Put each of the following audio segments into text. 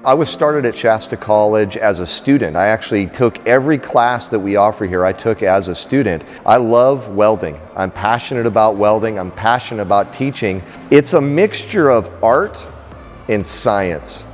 I was started at Shasta College as a student. I actually took every class that we offer here, I took as a student. I love welding. I'm passionate about welding. I'm passionate about teaching. It's a mixture of art and science.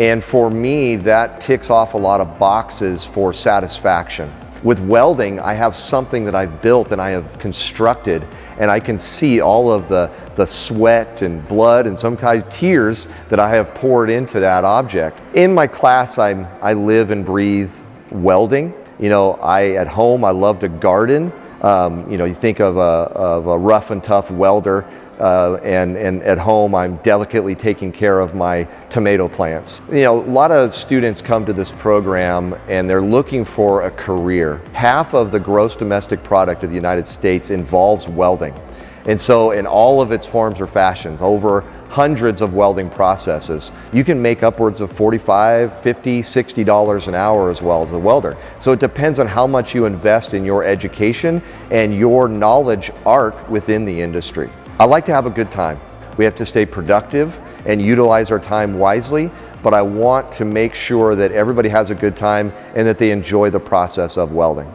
And for me, that ticks off a lot of boxes for satisfaction. With welding, I have something that I've built and I have constructed, and I can see all of the sweat and blood and sometimes tears that I have poured into that object. In my class, I live and breathe welding. You know, at home, I love to garden. You know, you think of a rough and tough welder, and at home, I'm delicately taking care of my tomato plants. You know, a lot of students come to this program and they're looking for a career. Half of the gross domestic product of the United States involves welding. And so in all of its forms or fashions, over hundreds of welding processes, you can make upwards of $45, $50, $60 an hour as well as a welder. So it depends on how much you invest in your education and your knowledge arc within the industry. I like to have a good time. We have to stay productive and utilize our time wisely, but I want to make sure that everybody has a good time and that they enjoy the process of welding.